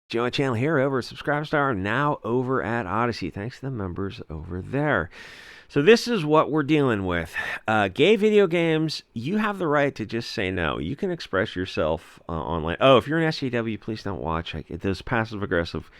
Join the channel here over at SubScribestar, now over at Odyssey. Thanks to the members over there. So this is what we're dealing with. Gay video games, you have the right to just say no. You can express yourself online. Oh, if you're an SJW, please don't watch. Those passive-aggressive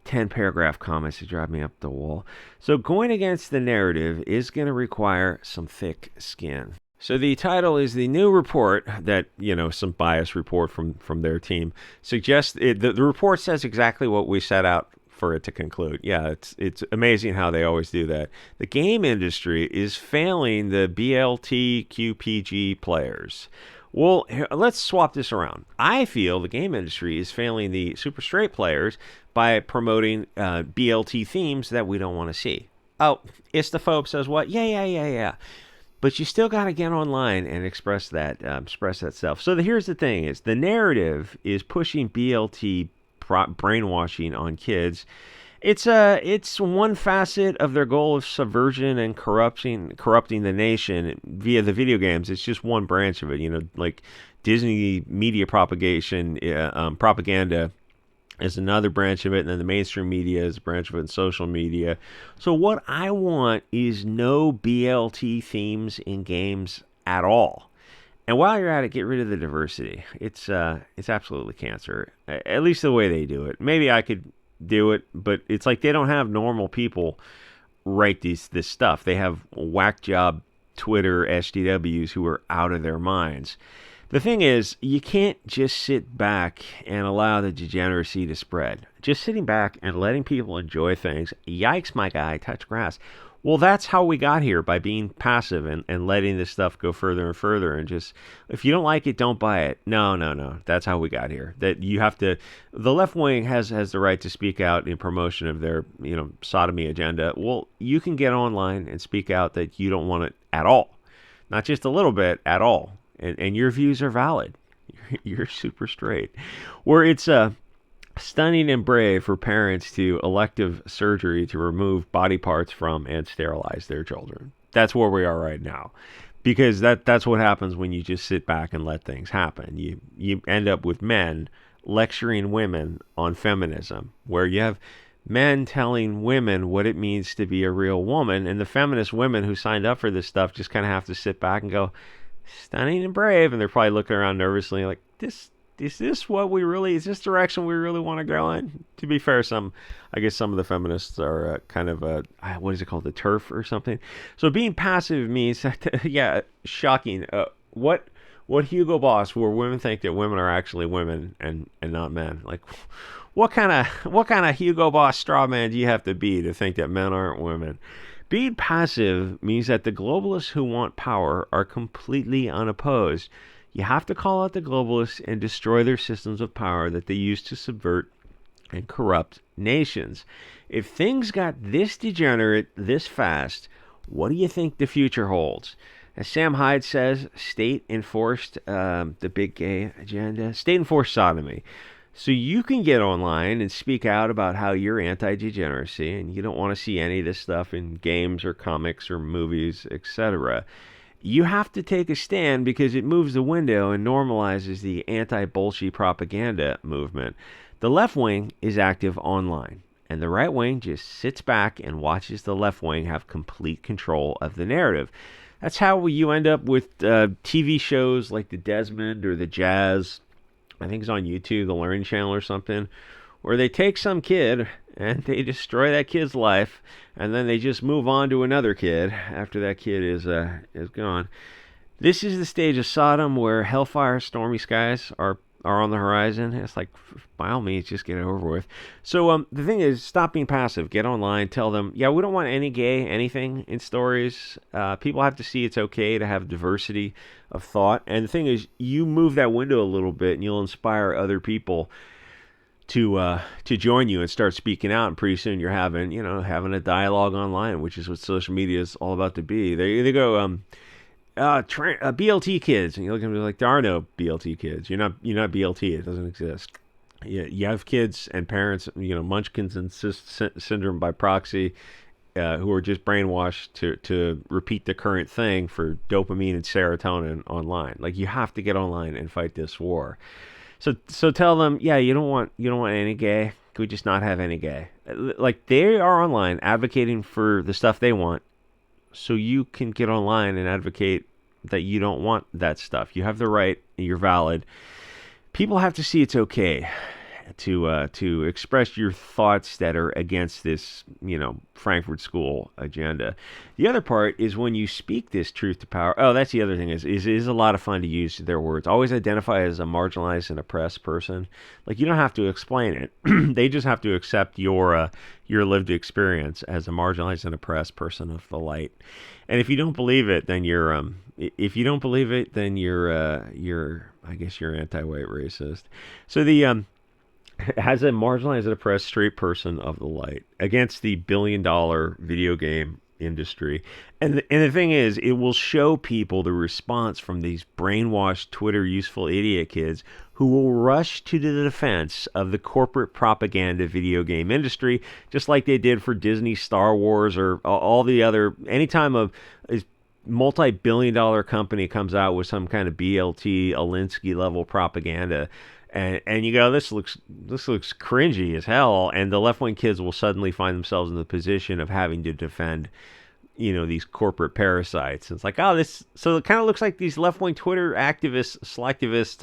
10-paragraph comments that drive me up the wall. So going against the narrative is going to require some thick skin. So the title is the new report that, some bias report from their team suggests. The report says exactly what we set out for it to conclude. Yeah, it's amazing how they always do that. The game industry is failing the BLTQPG players. Well, let's swap this around. I feel the game industry is failing the super straight players by promoting BLT themes that we don't want to see. Oh, Istaphobe says what? Yeah. But you still got to get online and express that self. So here's the thing: is the narrative is pushing BLT brainwashing on kids. It's one facet of their goal of subversion and corrupting the nation via the video games. It's just one branch of it. Like Disney media propaganda is another branch of it, and then the mainstream media is a branch of it, and social media. So what I want is no BLT themes in games at all. And while you're at it, get rid of the diversity. It's absolutely cancer. At least the way they do it. Maybe I could do it, but it's like they don't have normal people write this stuff. They have whack job Twitter SDWs who are out of their minds. The thing is, you can't just sit back and allow the degeneracy to spread. Just sitting back and letting people enjoy things. Yikes, my guy, touch grass. Well, that's how we got here, by being passive and letting this stuff go further and further. And just, if you don't like it, don't buy it. No. That's how we got here. That you have to, the left wing has the right to speak out in promotion of their, sodomy agenda. Well, you can get online and speak out that you don't want it at all. Not just a little bit, at all. And your views are valid. You're super straight. Where it's stunning and brave for parents to elective surgery to remove body parts from and sterilize their children. That's where we are right now. Because that's what happens when you just sit back and let things happen. You end up with men lecturing women on feminism, where you have men telling women what it means to be a real woman, and the feminist women who signed up for this stuff just kind of have to sit back and go, stunning and brave, and they're probably looking around nervously like, is this direction we really want to go in? To be fair, I guess some of the feminists are kind of what is it called, the turf or something. So being passive means that, yeah, shocking. What Hugo Boss, where women think that women are actually women and not men. Like, what kind of Hugo Boss straw man do you have to be to think that men aren't women? Being passive means that the globalists who want power are completely unopposed. You have to call out the globalists and destroy their systems of power that they use to subvert and corrupt nations. If things got this degenerate this fast, what do you think the future holds? As Sam Hyde says, state-enforced, the big gay agenda, state-enforced sodomy. So you can get online and speak out about how you're anti-degeneracy and you don't want to see any of this stuff in games or comics or movies, etc. You have to take a stand because it moves the window and normalizes the anti-bullshit propaganda movement. The left wing is active online, and the right wing just sits back and watches the left wing have complete control of the narrative. That's how you end up with TV shows like The Desmond or The Jazz. I think it's on YouTube, the Learning Channel or something, where they take some kid and they destroy that kid's life, and then they just move on to another kid after that kid is gone. This is the stage of Sodom where hellfire, stormy skies are on the horizon. It's like, by all means, just get it over with. So the thing is, stop being passive. Get online. Tell them, yeah, we don't want any gay anything in stories. People have to see it's okay to have diversity of thought. And the thing is, you move that window a little bit, and you'll inspire other people to join you and start speaking out. And pretty soon, you're having a dialogue online, which is what social media is all about to be. They go. BLT kids, and you look at them like, there are no BLT kids. You're not BLT. It doesn't exist. You have kids and parents, Munchkins and syndrome by proxy, who are just brainwashed to repeat the current thing for dopamine and serotonin online. Like, you have to get online and fight this war. So tell them, yeah, you don't want any gay. Could we just not have any gay? Like they are online advocating for the stuff they want, so you can get online and advocate that you don't want that stuff. You have the right. You're valid. People have to see it's okay to express your thoughts that are against this, Frankfurt School agenda. The other part is when you speak this truth to power. Oh, that's the other thing is a lot of fun to use their words. Always identify as a marginalized and oppressed person. Like you don't have to explain it. They just have to accept your lived experience as a marginalized and oppressed person of the light. And if you don't believe it, then you're I guess you're anti-white racist. So the has a marginalized and oppressed straight person of the light against the billion-dollar video game industry. And the thing is, it will show people the response from these brainwashed Twitter useful idiot kids who will rush to the defense of the corporate propaganda video game industry, just like they did for Disney, Star Wars, or all the other. Anytime a multi-billion-dollar company comes out with some kind of BLT, Alinsky level propaganda, and you go, this looks cringy as hell, and the left wing kids will suddenly find themselves in the position of having to defend, these corporate parasites. And it's like, so it kind of looks like these left wing Twitter activists, selectivists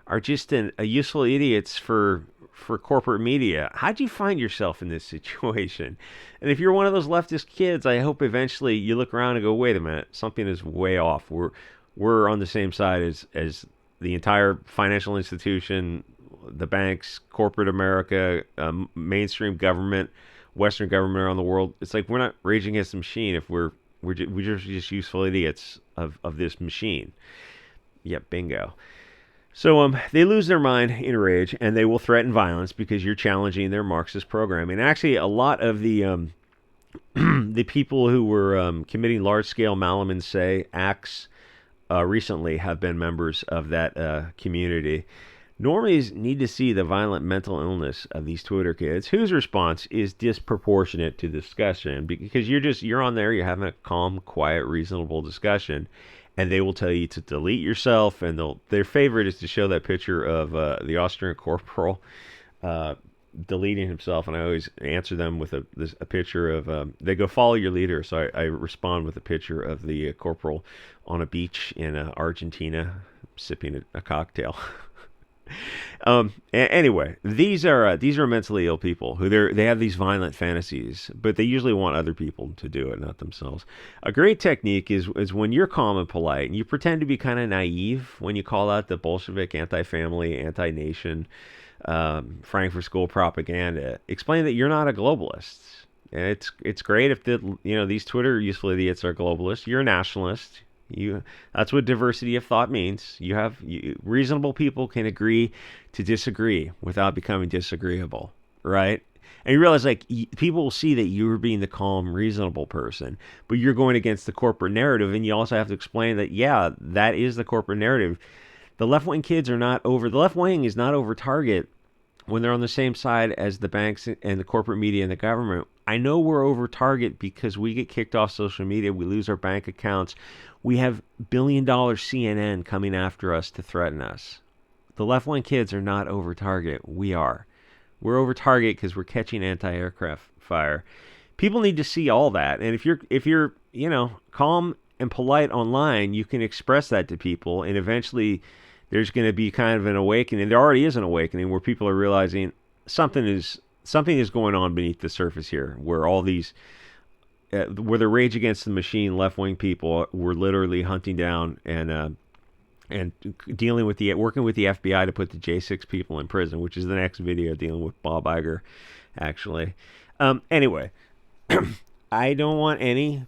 are just useful idiots for corporate media. How'd you find yourself in this situation? And if you're one of those leftist kids, I hope eventually you look around and go, wait a minute, something is way off. We're on the same side as the entire financial institution, the banks, corporate America, mainstream government, Western government around the world. It's like we're not raging against the machine if we're just useful idiots of this machine. Yep, bingo. So they lose their mind in rage, and they will threaten violence because you're challenging their Marxist program. And actually, a lot of the the people who were committing large-scale Malaman Say acts recently have been members of that community. Normies need to see the violent mental illness of these Twitter kids, whose response is disproportionate to the discussion because you're on there, you're having a calm, quiet, reasonable discussion, and they will tell you to delete yourself, and their favorite is to show that picture of the Austrian corporal deleting himself, and I always answer them with a picture of they go follow your leader, so I respond with a picture of the corporal on a beach in Argentina sipping a cocktail. Anyway, these are mentally ill people who they have these violent fantasies, but they usually want other people to do it, not themselves. A great technique is when you're calm and polite and you pretend to be kind of naive when you call out the Bolshevik, anti-family, anti-nation, Frankfurt School propaganda. Explain that you're not a globalist. And it's great if these Twitter useful idiots are globalists. You're a nationalist. That's what diversity of thought means. Reasonable people can agree to disagree without becoming disagreeable, right? And you realize people will see that you're being the calm, reasonable person, but you're going against the corporate narrative, and you also have to explain that that is the corporate narrative. The left wing kids are not over. The left wing is not over target when they're on the same side as the banks and the corporate media and the government. I know we're over target because we get kicked off social media. We lose our bank accounts. We have billion-dollar CNN coming after us to threaten us. The left-wing kids are not over target. We are. We're over target because we're catching anti-aircraft fire. People need to see all that. And if you're calm and polite online, you can express that to people, and eventually there's going to be kind of an awakening. There already is an awakening where people are realizing something is going on beneath the surface here, where all these where the rage against the machine left-wing people were literally hunting down and dealing with working with the FBI to put the J6 people in prison, which is the next video dealing with Bob Iger, actually. Anyway, I don't want any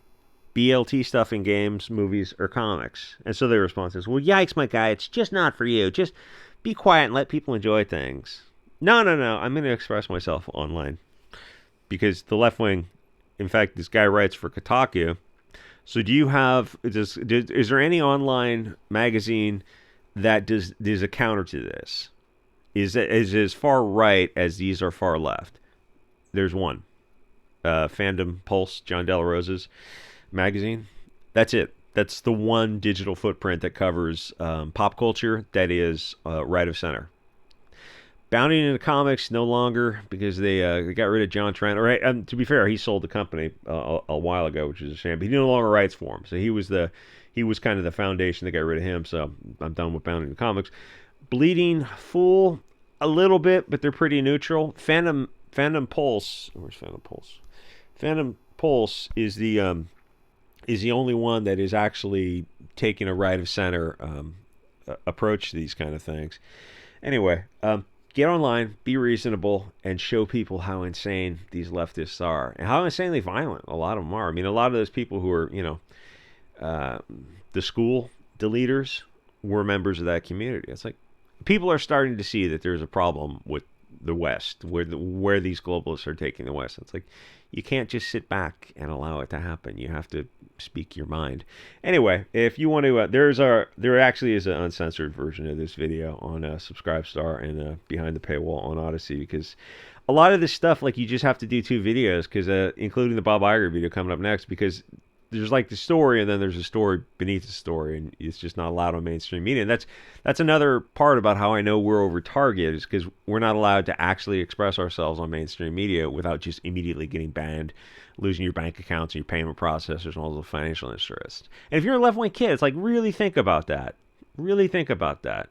BLT stuff in games, movies, or comics. And so their response is, well, yikes, my guy, it's just not for you. Just be quiet and let people enjoy things. No. I'm going to express myself online because the left wing. In fact, this guy writes for Kotaku. So is there any online magazine that does a counter to this? Is as far right as these are far left? There's one. Fandom Pulse, John Della Rosa's magazine. That's it. That's the one digital footprint that covers pop culture that is right of center. Bounding into comics no longer because they got rid of John Trent. All right, to be fair, he sold the company a while ago, which is a shame. But he no longer writes for him, so he was kind of the foundation that got rid of him. So I'm done with Bounding into Comics. Bleeding Fool a little bit, but they're pretty neutral. Phantom Pulse. Where's Phantom Pulse? Phantom Pulse is the only one that is actually taking a right of center approach to these kind of things. Anyway, get online, be reasonable, and show people how insane these leftists are and how insanely violent a lot of them are. I mean, a lot of those people who are, the school deleters were members of that community. It's like people are starting to see that there's a problem with the West, where these globalists are taking the West. It's like you can't just sit back and allow it to happen. You have to speak your mind. Anyway, if you want to, there actually is an uncensored version of this video on SubScribeStar and behind the paywall on Odyssey, because a lot of this stuff, like, you just have to do 2 videos, because including the Bob Iger video coming up next, because there's like the story, and then there's a story beneath the story, and it's just not allowed on mainstream media. And that's another part about how I know we're over target, is because we're not allowed to actually express ourselves on mainstream media without just immediately getting banned, losing your bank accounts and your payment processors and all the financial interests. And if you're a left-wing kid, it's like, really think about that. Really think about that.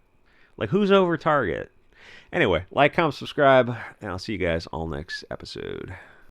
Like, who's over target? Anyway, like, comment, subscribe, and I'll see you guys all next episode.